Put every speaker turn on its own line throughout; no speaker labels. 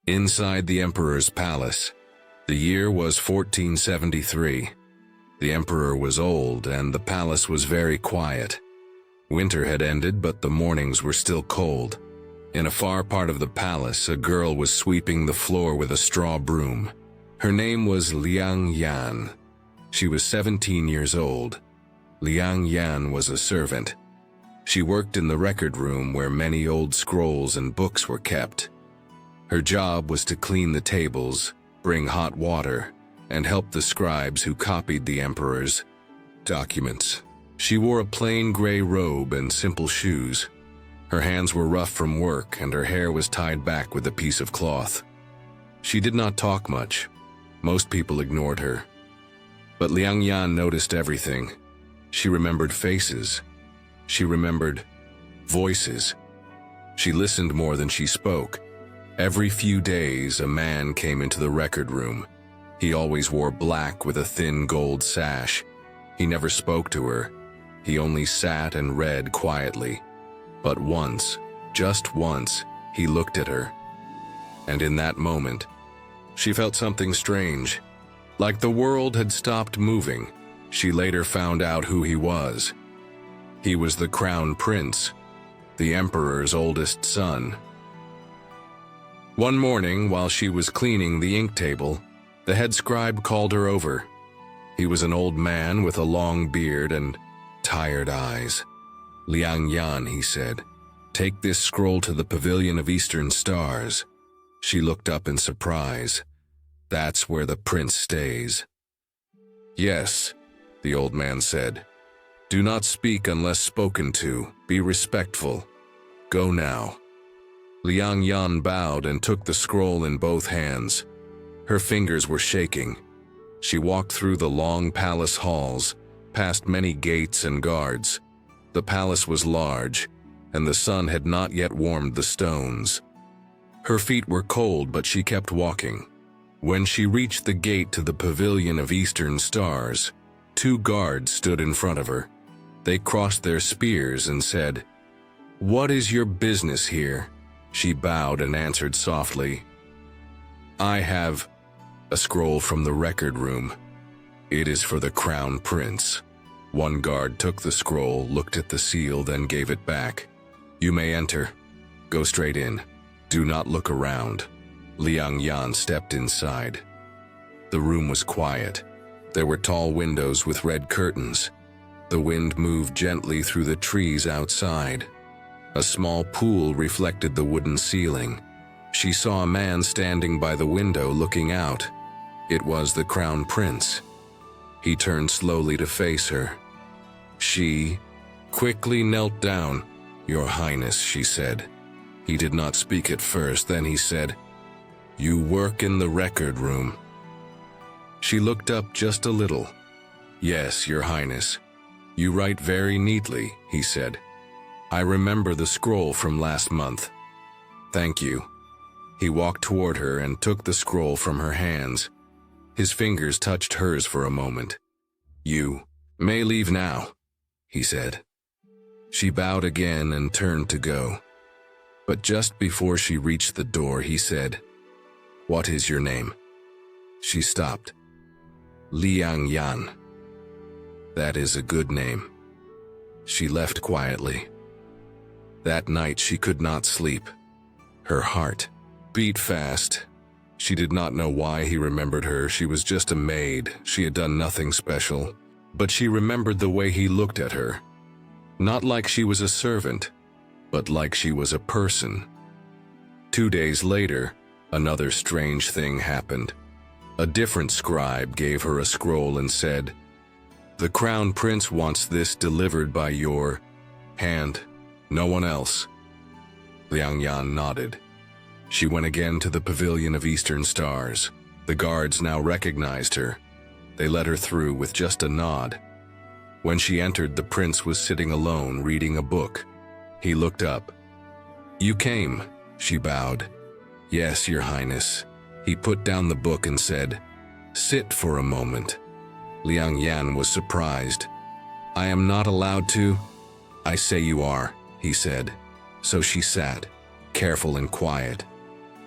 Inside the emperor's palace, the year was 1473. The emperor was old and the palace was very quiet. Winter had ended, but the mornings were still cold. In a far part of the palace, a girl was sweeping the floor with a straw broom. Her name was Liang Yan. She was 17 years old. Liang Yan was a servant. She worked in the record room where many old scrolls and books were kept. Her job was to clean the tables, bring hot water, and help the scribes who copied the emperor's documents. She wore a plain gray robe and simple shoes. Her hands were rough from work and her hair was tied back with a piece of cloth. She did not talk much. Most people ignored her. But Liang Yan noticed everything. She remembered faces. She remembered voices. She listened more than she spoke. Every few days, a man came into the record room. He always wore black with a thin gold sash. He never spoke to her. He only sat and read quietly. But once, just once, he looked at her. And in that moment, she felt something strange. Like the world had stopped moving. She later found out who he was. He was the crown prince, the emperor's oldest son. One morning, while she was cleaning the ink table, the head scribe called her over. He was an old man with a long beard and tired eyes. "Liang Yan," he said, "take this scroll to the Pavilion of Eastern Stars." She looked up in surprise. "That's where the prince stays." "Yes," the old man said. "Do not speak unless spoken to. Be respectful. Go now." Liang Yan bowed and took the scroll in both hands. Her fingers were shaking. She walked through the long palace halls, past many gates and guards. The palace was large, and the sun had not yet warmed the stones. Her feet were cold, but she kept walking. When she reached the gate to the Pavilion of Eastern Stars, 2 guards stood in front of her. They crossed their spears and said, "What is your business here?" She bowed and answered softly, "I have a scroll from the record room. It is for the crown prince." One guard took the scroll, looked at the seal, then gave it back. "You may enter. Go straight in. Do not look around." Liang Yan stepped inside. The room was quiet. There were tall windows with red curtains. The wind moved gently through the trees outside. A small pool reflected the wooden ceiling. She saw a man standing by the window looking out. It was the crown prince. He turned slowly to face her. She quickly knelt down. "Your Highness," she said. He did not speak at first, then he said, "You work in the record room." She looked up just a little. "Yes, Your Highness. You write very neatly," he said. "I remember the scroll from last month." "Thank you." He walked toward her and took the scroll from her hands. His fingers touched hers for a moment. "You may leave now," he said. She bowed again and turned to go. But just before she reached the door, he said, "What is your name?" She stopped. "Liang Yan." "That is a good name." She left quietly. That night she could not sleep. Her heart beat fast. She did not know why he remembered her. She was just a maid. She had done nothing special. But she remembered the way he looked at her. Not like she was a servant, but like she was a person. 2 days later, another strange thing happened. A different scribe gave her a scroll and said, "The crown prince wants this delivered by your hand, no one else." Liang Yan nodded. She went again to the Pavilion of Eastern Stars. The guards now recognized her. They let her through with just a nod. When she entered, the prince was sitting alone, reading a book. He looked up. "You came," she bowed. "Yes, Your Highness." He put down the book and said, "Sit for a moment." Liang Yan was surprised. "I am not allowed to?" "I say you are," he said. So she sat, careful and quiet.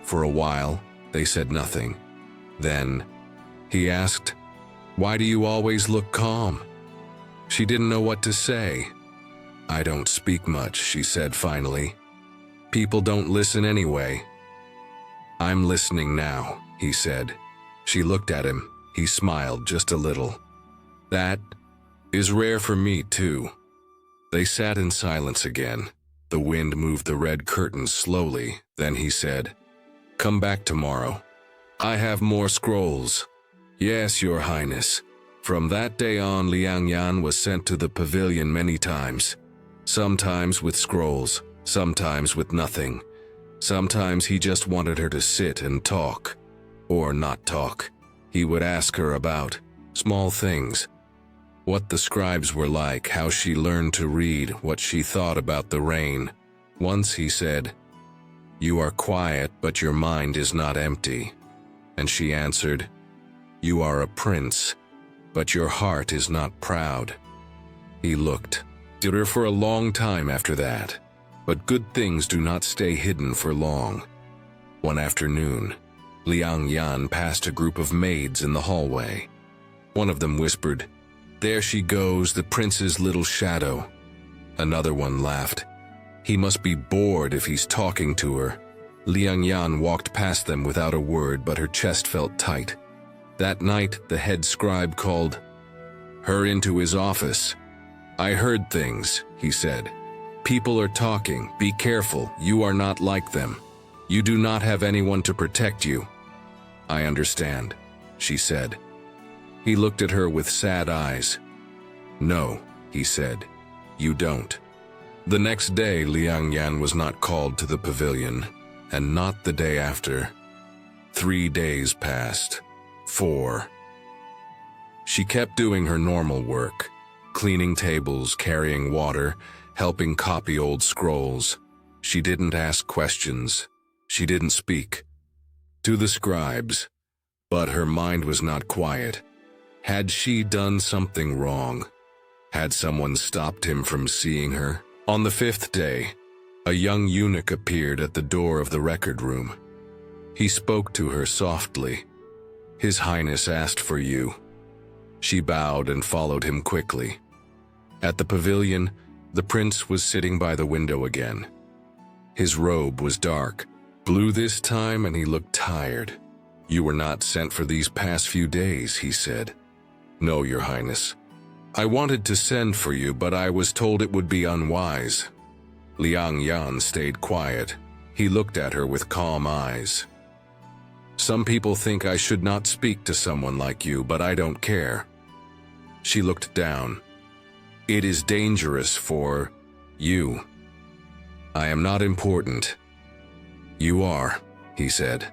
For a while, They said nothing. Then, he asked, "Why do you always look calm?" She didn't know what to say. "I don't speak much," she said finally. "People don't listen anyway." "I'm listening now," he said. She looked at him. He smiled just a little. "That is rare for me, too." They sat in silence again. The wind moved the red curtains slowly. Then he said, "Come back tomorrow. I have more scrolls." "Yes, Your Highness." From that day on, Liang Yan was sent to the pavilion many times. Sometimes with scrolls, sometimes with nothing. Sometimes he just wanted her to sit and talk. Or not talk. He would ask her about small things. What the scribes were like, how she learned to read, what she thought about the rain. Once he said, "You are quiet, but your mind is not empty." And she answered, "You are a prince, but your heart is not proud." He looked at her for a long time after that, but good things do not stay hidden for long. One afternoon, Liang Yan passed a group of maids in the hallway. One of them whispered, "There she goes, the prince's little shadow." Another one laughed, "He must be bored if he's talking to her." Liang Yan walked past them without a word, but her chest felt tight. That night, the head scribe called her into his office. "I heard things," he said. "People are talking. Be careful. You are not like them. You do not have anyone to protect you." "I understand," she said. He looked at her with sad eyes. "No," he said, "you don't." The next day, Liang Yan was not called to the pavilion, and not the day after. 3 days passed. 4. She kept doing her normal work, cleaning tables, carrying water, helping copy old scrolls. She didn't ask questions. She didn't speak to the scribes, but her mind was not quiet. Had she done something wrong? Had someone stopped him from seeing her? On the 5th day, a young eunuch appeared at the door of the record room. He spoke to her softly. "His Highness asked for you." She bowed and followed him quickly. At the pavilion, the prince was sitting by the window again. His robe was dark, blue this time, and he looked tired. "You were not sent for these past few days," he said. "No, Your Highness. I wanted to send for you, but I was told it would be unwise." Liang Yan stayed quiet. He looked at her with calm eyes. "Some people think I should not speak to someone like you, but I don't care." She looked down. "It is dangerous for you." "I am not important." "You are," he said.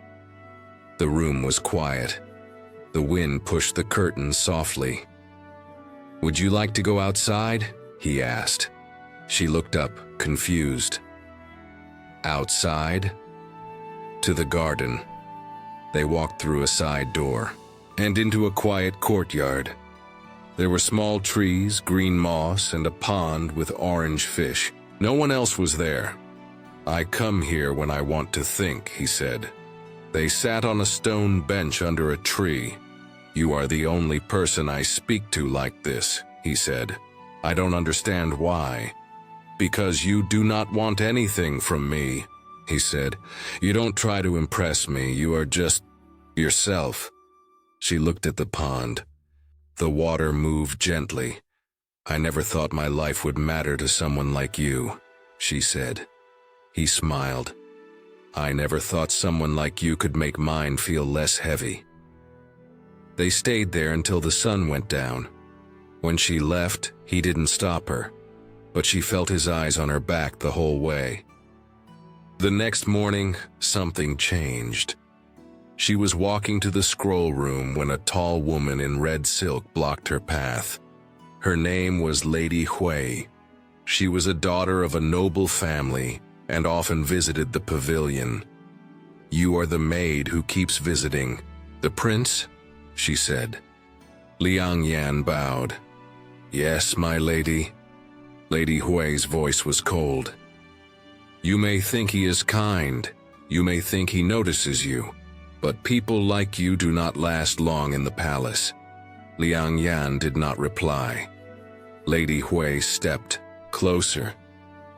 The room was quiet. The wind pushed the curtains softly. "Would you like to go outside?" he asked. She looked up, confused. "Outside?" "To the garden." They walked through a side door and into a quiet courtyard. There were small trees, green moss, and a pond with orange fish. No one else was there. "I come here when I want to think," he said. They sat on a stone bench under a tree. "You are the only person I speak to like this," he said. "I don't understand why." "Because you do not want anything from me," he said. "You don't try to impress me, you are just yourself." She looked at the pond. The water moved gently. "I never thought my life would matter to someone like you," she said. He smiled. "I never thought someone like you could make mine feel less heavy." They stayed there until the sun went down. When she left, he didn't stop her, but she felt his eyes on her back the whole way. The next morning, something changed. She was walking to the scroll room when a tall woman in red silk blocked her path. Her name was Lady Hui. She was a daughter of a noble family and often visited the pavilion. "You are the maid who keeps visiting the prince?" she said. Liang Yan bowed. "Yes, my lady." Lady Hui's voice was cold. "You may think he is kind. You may think he notices you. But people like you do not last long in the palace." Liang Yan did not reply. Lady Hui stepped closer.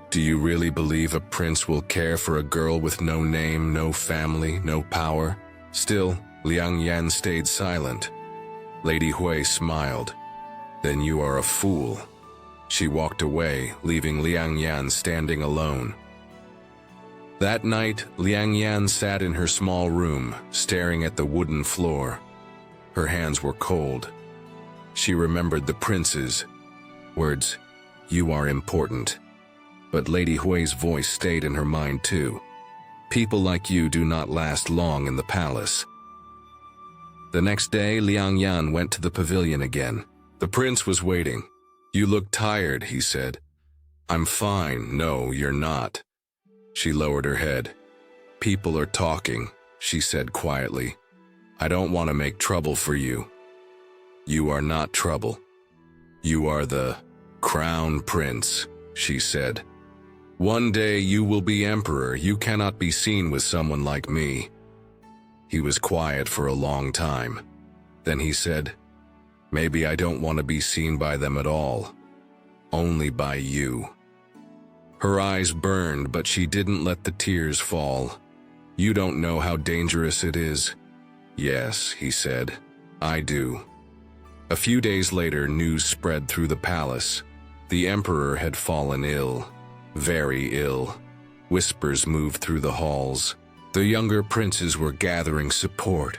"Do you really believe a prince will care for a girl with no name, no family, no power?" Still, Liang Yan stayed silent. Lady Hui smiled. "Then you are a fool." She walked away, leaving Liang Yan standing alone. That night, Liang Yan sat in her small room, staring at the wooden floor. Her hands were cold. She remembered the prince's words, "You are important." But Lady Hui's voice stayed in her mind too. "People like you do not last long in the palace." The next day, Liang Yan went to the pavilion again. The prince was waiting. "You look tired," he said. "I'm fine." "No, you're not." She lowered her head. "People are talking," she said quietly. "I don't want to make trouble for you." "You are not trouble. You are the crown prince," she said. "One day you will be emperor. You cannot be seen with someone like me." He was quiet for a long time. Then he said, "Maybe I don't want to be seen by them at all. Only by you." Her eyes burned, but she didn't let the tears fall. "You don't know how dangerous it is." "Yes," he said, "I do." A few days later, news spread through the palace. The emperor had fallen ill, very ill. Whispers moved through the halls. The younger princes were gathering support.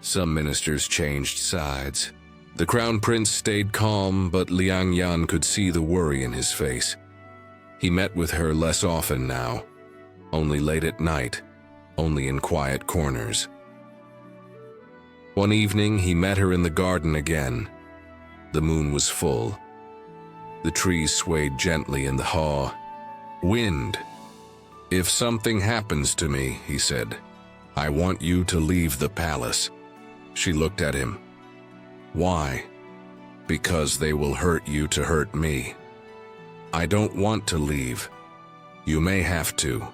Some ministers changed sides. The crown prince stayed calm, but Liang Yan could see the worry in his face. He met with her less often now, only late at night, only in quiet corners. One evening, he met her in the garden again. The moon was full. The trees swayed gently in the wind. "If something happens to me," he said, "I want you to leave the palace." She looked at him. "Why?" "Because they will hurt you to hurt me." "I don't want to leave." "You may have to."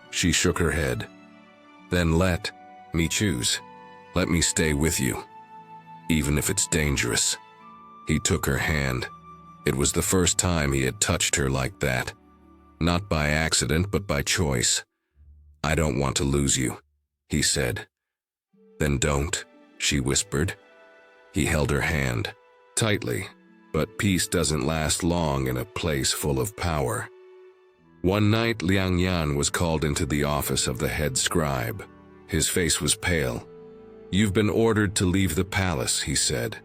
She shook her head. "Then let me choose. Let me stay with you, even if it's dangerous." He took her hand. It was the first time he had touched her like that. Not by accident, but by choice. "I don't want to lose you," he said. "Then don't," she whispered. He held her hand, tightly, but peace doesn't last long in a place full of power. One night, Liang Yan was called into the office of the head scribe. His face was pale. "You've been ordered to leave the palace," he said.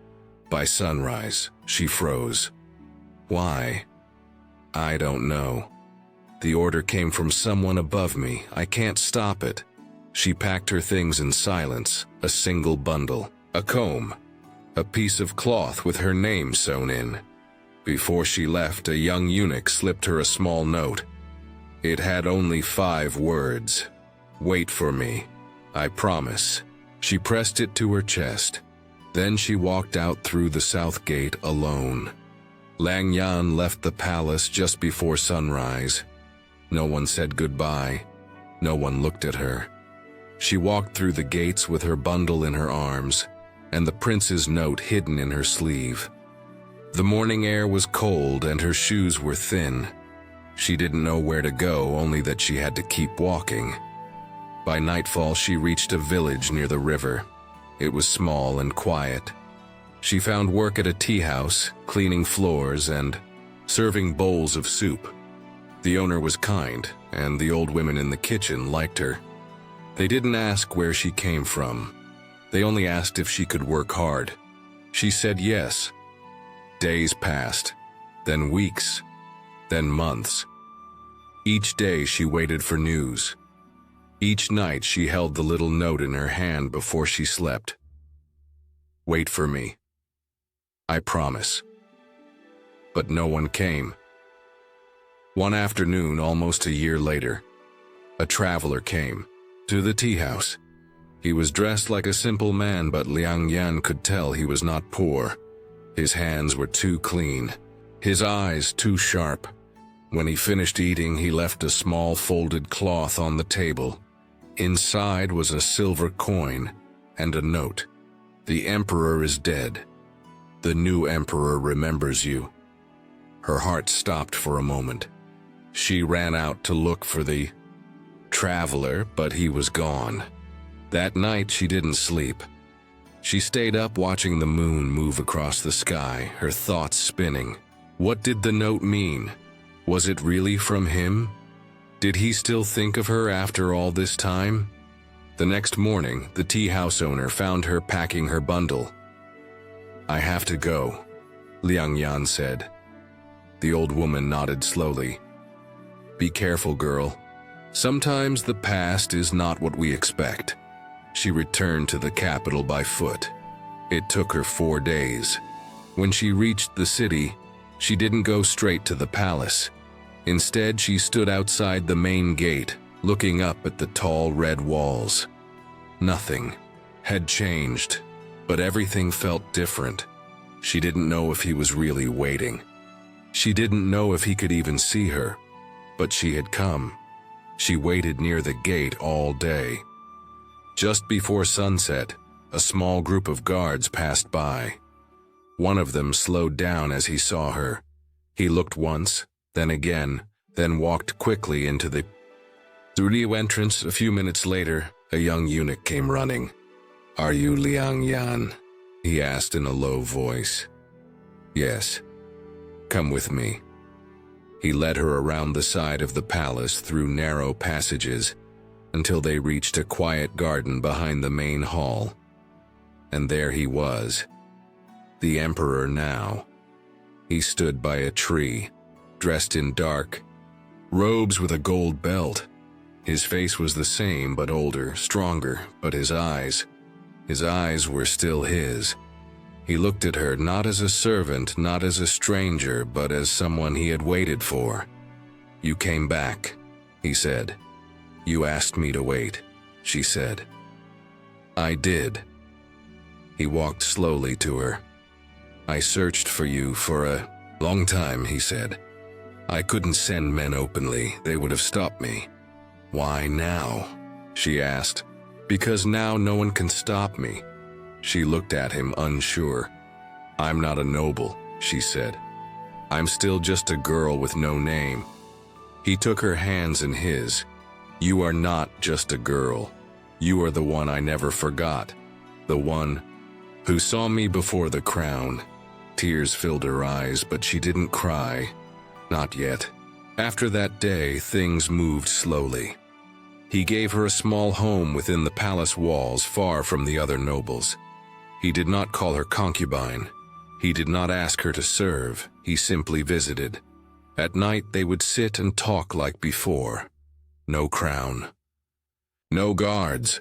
By sunrise, she froze. "Why?" "I don't know. The order came from someone above me. I can't stop it." She packed her things in silence, a single bundle, a comb, a piece of cloth with her name sewn in. Before she left, a young eunuch slipped her a small note. It had only 5 words. "Wait for me. I promise." She pressed it to her chest. Then she walked out through the south gate alone. Liang Yan left the palace just before sunrise. No one said goodbye. No one looked at her. She walked through the gates with her bundle in her arms, and the prince's note hidden in her sleeve. The morning air was cold and her shoes were thin. She didn't know where to go, only that she had to keep walking. By nightfall, she reached a village near the river. It was small and quiet. She found work at a tea house, cleaning floors and serving bowls of soup. The owner was kind, and the old women in the kitchen liked her. They didn't ask where she came from. They only asked if she could work hard. She said yes. Days passed, then weeks, then months. Each day she waited for news. Each night she held the little note in her hand before she slept. "Wait for me. I promise." But no one came. One afternoon, almost a year later, a traveler came to the tea house. He was dressed like a simple man, but Liang Yan could tell he was not poor. His hands were too clean, his eyes too sharp. When he finished eating, he left a small folded cloth on the table. Inside was a silver coin and a note. "The Emperor is dead. The new Emperor remembers you." Her heart stopped for a moment. She ran out to look for the traveler, but he was gone. That night she didn't sleep. She stayed up watching the moon move across the sky, her thoughts spinning. What did the note mean? Was it really from him? Did he still think of her after all this time? The next morning, the tea house owner found her packing her bundle. "I have to go," Liang Yan said. The old woman nodded slowly. "Be careful, girl. Sometimes the past is not what we expect." She returned to the capital by foot. It took her 4 days. When she reached the city, she didn't go straight to the palace. Instead, she stood outside the main gate, looking up at the tall red walls. Nothing had changed, but everything felt different. She didn't know if he was really waiting. She didn't know if he could even see her, but she had come. She waited near the gate all day. Just before sunset, a small group of guards passed by. One of them slowed down as he saw her. He looked once, then again, then walked quickly into the studio entrance. A few minutes later, a young eunuch came running. "Are you Liang Yan?" he asked in a low voice. "Yes. Come with me." He led her around the side of the palace through narrow passages until they reached a quiet garden behind the main hall. And there he was, the Emperor now. He stood by a tree, dressed in dark robes with a gold belt. His face was the same, but older, stronger, but his eyes were still his. He looked at her not as a servant, not as a stranger, but as someone he had waited for. "You came back," he said. "You asked me to wait," she said. "I did." He walked slowly to her. "I searched for you for a long time," he said. "I couldn't send men openly, they would have stopped me." "Why now?" she asked. "Because now no one can stop me." She looked at him unsure. "I'm not a noble," she said. "I'm still just a girl with no name." He took her hands in his. "You are not just a girl. You are the one I never forgot. The one who saw me before the crown." Tears filled her eyes, but she didn't cry. Not yet. After that day, things moved slowly. He gave her a small home within the palace walls, far from the other nobles. He did not call her concubine. He did not ask her to serve. He simply visited. At night, they would sit and talk like before. No crown. No guards.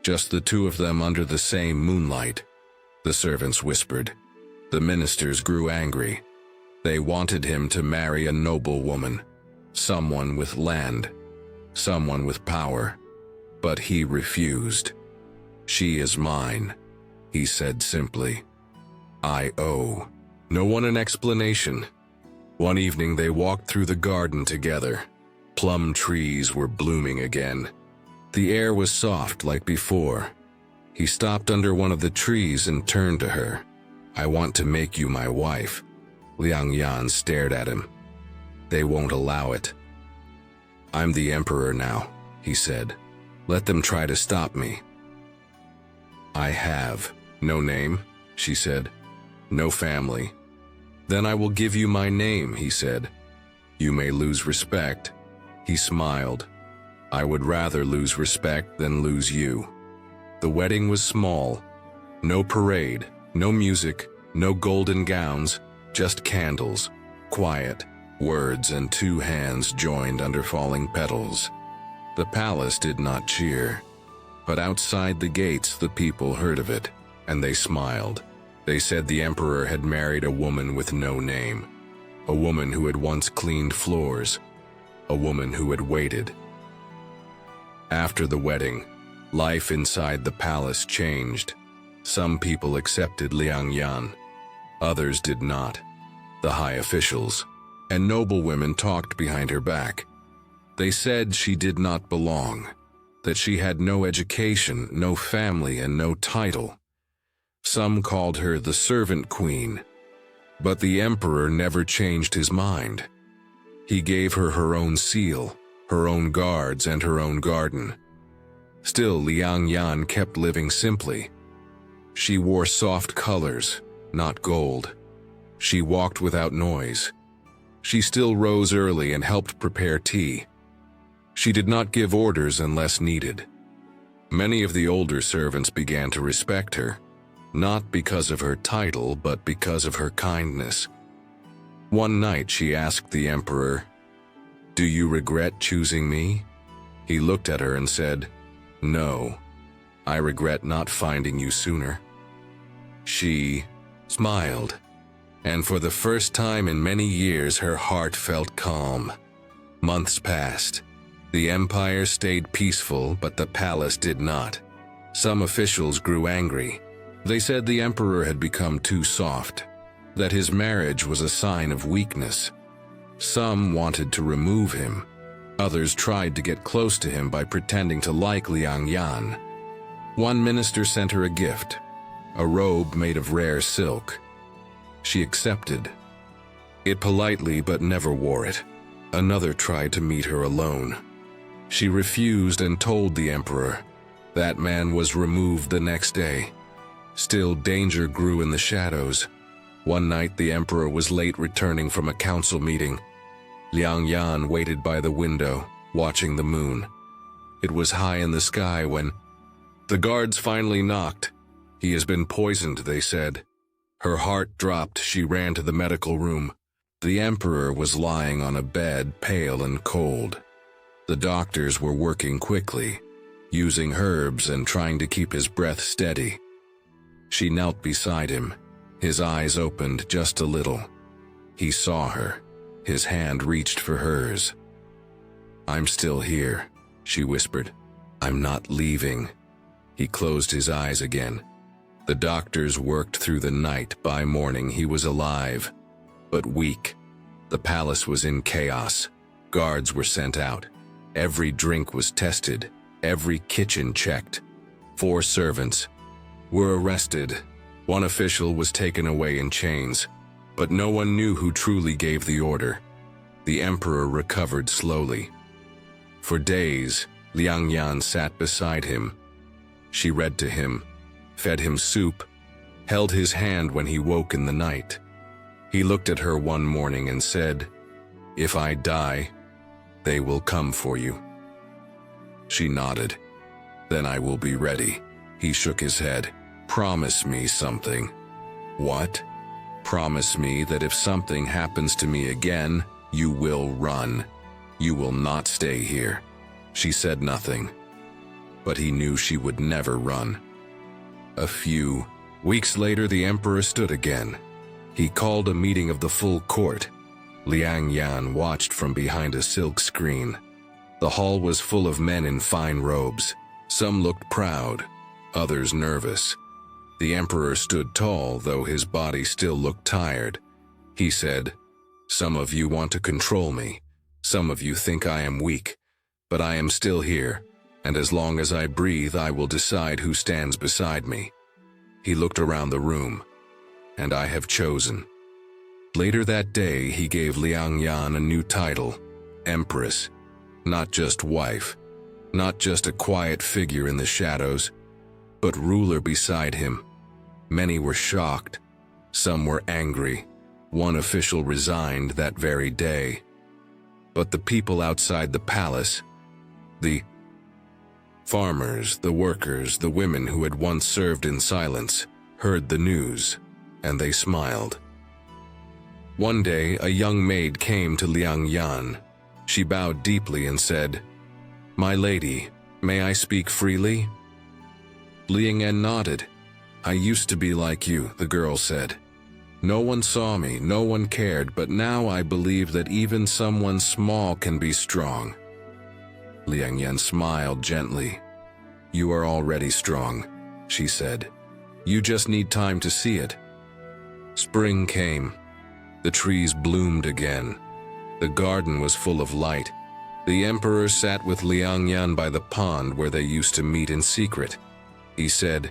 Just the two of them under the same moonlight. The servants whispered. The ministers grew angry. They wanted him to marry a noble woman. Someone with land. Someone with power. But he refused. "She is mine," he said simply. "I owe no one an explanation." One evening they walked through the garden together. Plum trees were blooming again. The air was soft like before. He stopped under one of the trees and turned to her. "I want to make you my wife." Liang Yan stared at him. "They won't allow it." "I'm the Emperor now," he said. "Let them try to stop me." "I have no name," she said. "No family." "Then I will give you my name," he said. "You may lose respect." He smiled. "I would rather lose respect than lose you." The wedding was small. No parade, no music, no golden gowns, just candles, quiet, words, and two hands joined under falling petals. The palace did not cheer, but outside the gates the people heard of it, and they smiled. They said the emperor had married a woman with no name, a woman who had once cleaned floors, a woman who had waited. After the wedding, life inside the palace changed. Some people accepted Liang Yan, others did not. The high officials and noble women talked behind her back. They said she did not belong. that she had no education, no family, and no title. Some called her the servant queen, but the emperor never changed his mind. He gave her her own seal, her own guards, and her own garden. Still, Liang Yan kept living simply. She wore soft colors, not gold. She walked without noise. She still rose early and helped prepare tea. She did not give orders unless needed. Many of the older servants began to respect her, not because of her title, but because of her kindness. One night she asked the emperor, "Do you regret choosing me?" He looked at her and said, "No, I regret not finding you sooner." She smiled, and for the first time in many years her heart felt calm. Months passed. The empire stayed peaceful, but the palace did not. Some officials grew angry. They said the emperor had become too soft, that his marriage was a sign of weakness. Some wanted to remove him. Others tried to get close to him by pretending to like Liang Yan. One minister sent her a gift, a robe made of rare silk. She accepted it politely but never wore it. Another tried to meet her alone. She refused and told the emperor. That man was removed the next day. Still, danger grew in the shadows. One night the emperor was late returning from a council meeting. Liang Yan waited by the window, watching the moon. It was high in the sky when the guards finally knocked. "He has been poisoned," they said. Her heart dropped. She ran to the medical room. The emperor was lying on a bed, pale and cold. The doctors were working quickly, using herbs and trying to keep his breath steady. She knelt beside him. His eyes opened just a little. He saw her. His hand reached for hers. "I'm still here," she whispered. "I'm not leaving." He closed his eyes again. The doctors worked through the night. By morning he was alive, but weak. The palace was in chaos. Guards were sent out. Every drink was tested. Every kitchen checked. 4 servants were arrested. One official was taken away in chains, but no one knew who truly gave the order. The emperor recovered slowly. For days, Liang Yan sat beside him. She read to him, fed him soup, held his hand when he woke in the night. He looked at her one morning and said, "If I die, they will come for you." She nodded. "Then I will be ready." He shook his head. "Promise me something." "What?" "Promise me that if something happens to me again, you will run. You will not stay here." She said nothing, but he knew she would never run. A few weeks later, the emperor stood again. He called a meeting of the full court. Liang Yan watched from behind a silk screen. The hall was full of men in fine robes. Some looked proud, others nervous. The emperor stood tall, though his body still looked tired. He said, "Some of you want to control me. Some of you think I am weak, but I am still here, and as long as I breathe, I will decide who stands beside me." He looked around the room, "And I have chosen." Later that day, he gave Liang Yan a new title, Empress. Not just wife, not just a quiet figure in the shadows, but ruler beside him. Many were shocked. Some were angry. One official resigned that very day. But the people outside the palace, the farmers, the workers, the women who had once served in silence, heard the news, and they smiled. One day, a young maid came to Liang Yan. She bowed deeply and said, "My lady, may I speak freely?" Liang Yan nodded. "I used to be like you," the girl said. "No one saw me, no one cared, but now I believe that even someone small can be strong." Liang Yan smiled gently. "You are already strong," she said. "You just need time to see it." Spring came. The trees bloomed again. The garden was full of light. The emperor sat with Liang Yan by the pond where they used to meet in secret. He said,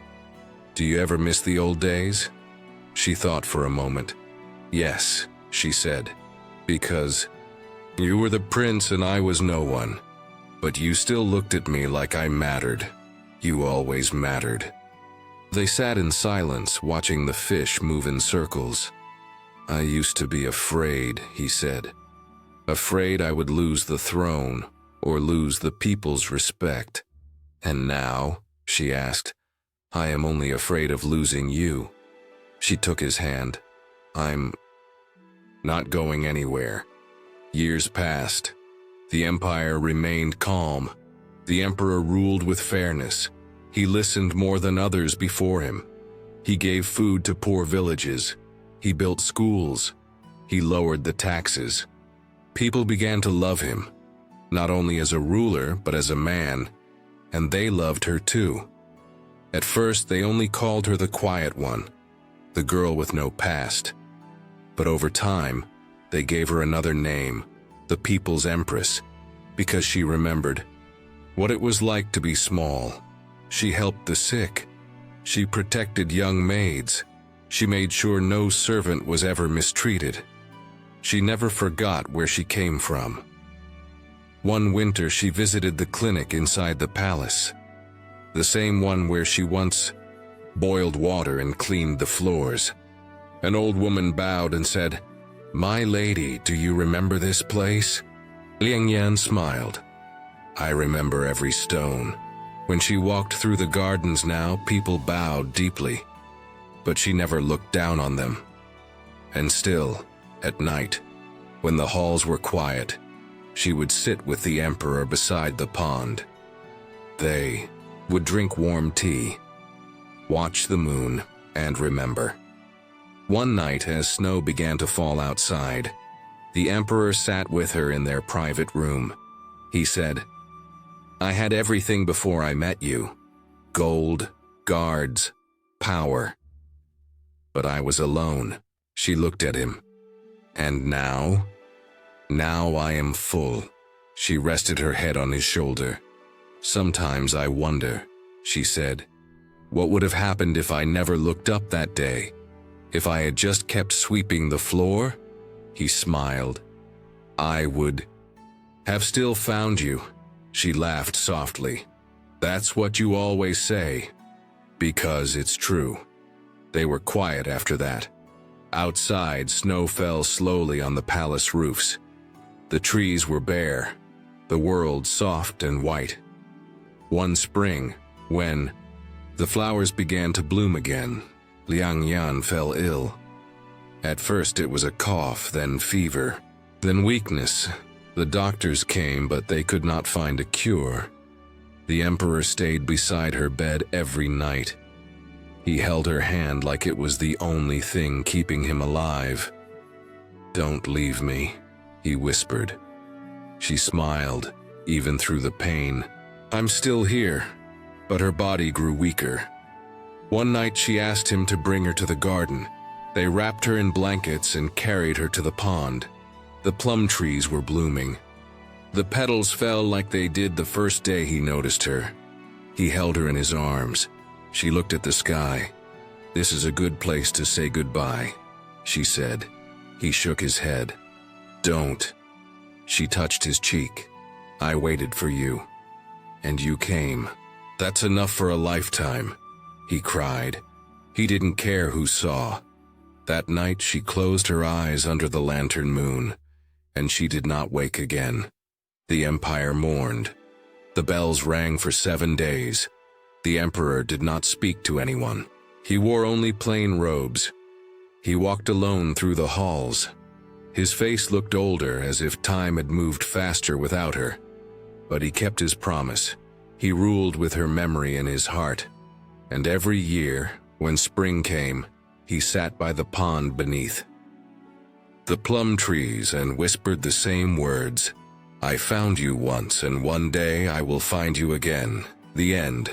"Do you ever miss the old days?" She thought for a moment. "Yes," she said, "because you were the prince and I was no one. But you still looked at me like I mattered. You always mattered." They sat in silence, watching the fish move in circles. "I used to be afraid," he said. "Afraid I would lose the throne or lose the people's respect. And now," she asked, "I am only afraid of losing you." She took his hand. "I'm not going anywhere." Years passed. The empire remained calm. The emperor ruled with fairness. He listened more than others before him. He gave food to poor villages. He built schools. He lowered the taxes. People began to love him, not only as a ruler, but as a man, and they loved her too. At first, they only called her the quiet one, the girl with no past. But over time, they gave her another name, the people's Empress, because she remembered what it was like to be small. She helped the sick. She protected young maids. She made sure no servant was ever mistreated. She never forgot where she came from. One winter, she visited the clinic inside the palace, the same one where she once boiled water and cleaned the floors. An old woman bowed and said, "My lady, do you remember this place?" Liang Yan smiled. "I remember every stone." When she walked through the gardens now, people bowed deeply, but she never looked down on them. And still, at night, when the halls were quiet, she would sit with the emperor beside the pond. They would drink warm tea, watch the moon, and remember. One night, as snow began to fall outside, the emperor sat with her in their private room. He said, "I had everything before I met you. Gold, guards, power. But I was alone." She looked at him. "And now? Now I am full." She rested her head on his shoulder. "Sometimes I wonder," she said, "what would have happened if I never looked up that day? If I had just kept sweeping the floor?" He smiled. "I would have still found you." She laughed softly. "That's what you always say." Because it's true. They were quiet after that. Outside, snow fell slowly on the palace roofs. The trees were bare, the world soft and white. One spring, when the flowers began to bloom again, Liang Yan fell ill. At first it was a cough, then fever, then weakness. The doctors came, but they could not find a cure. The emperor stayed beside her bed every night. He held her hand like it was the only thing keeping him alive. "Don't leave me," he whispered. She smiled, even through the pain. "I'm still here." But her body grew weaker. One night she asked him to bring her to the garden. They wrapped her in blankets and carried her to the pond. The plum trees were blooming. The petals fell like they did the first day he noticed her. He held her in his arms. She looked at the sky. "This is a good place to say goodbye," she said. He shook his head. "Don't." She touched his cheek. "I waited for you. And you came. That's enough for a lifetime," he cried. He didn't care who saw. That night she closed her eyes under the lantern moon, and she did not wake again. The empire mourned. The bells rang for 7 days. The emperor did not speak to anyone. He wore only plain robes. He walked alone through the halls. His face looked older, as if time had moved faster without her. But he kept his promise. He ruled with her memory in his heart. And every year, when spring came, he sat by the pond beneath the plum trees and whispered the same words. "I found you once, and one day I will find you again." The end.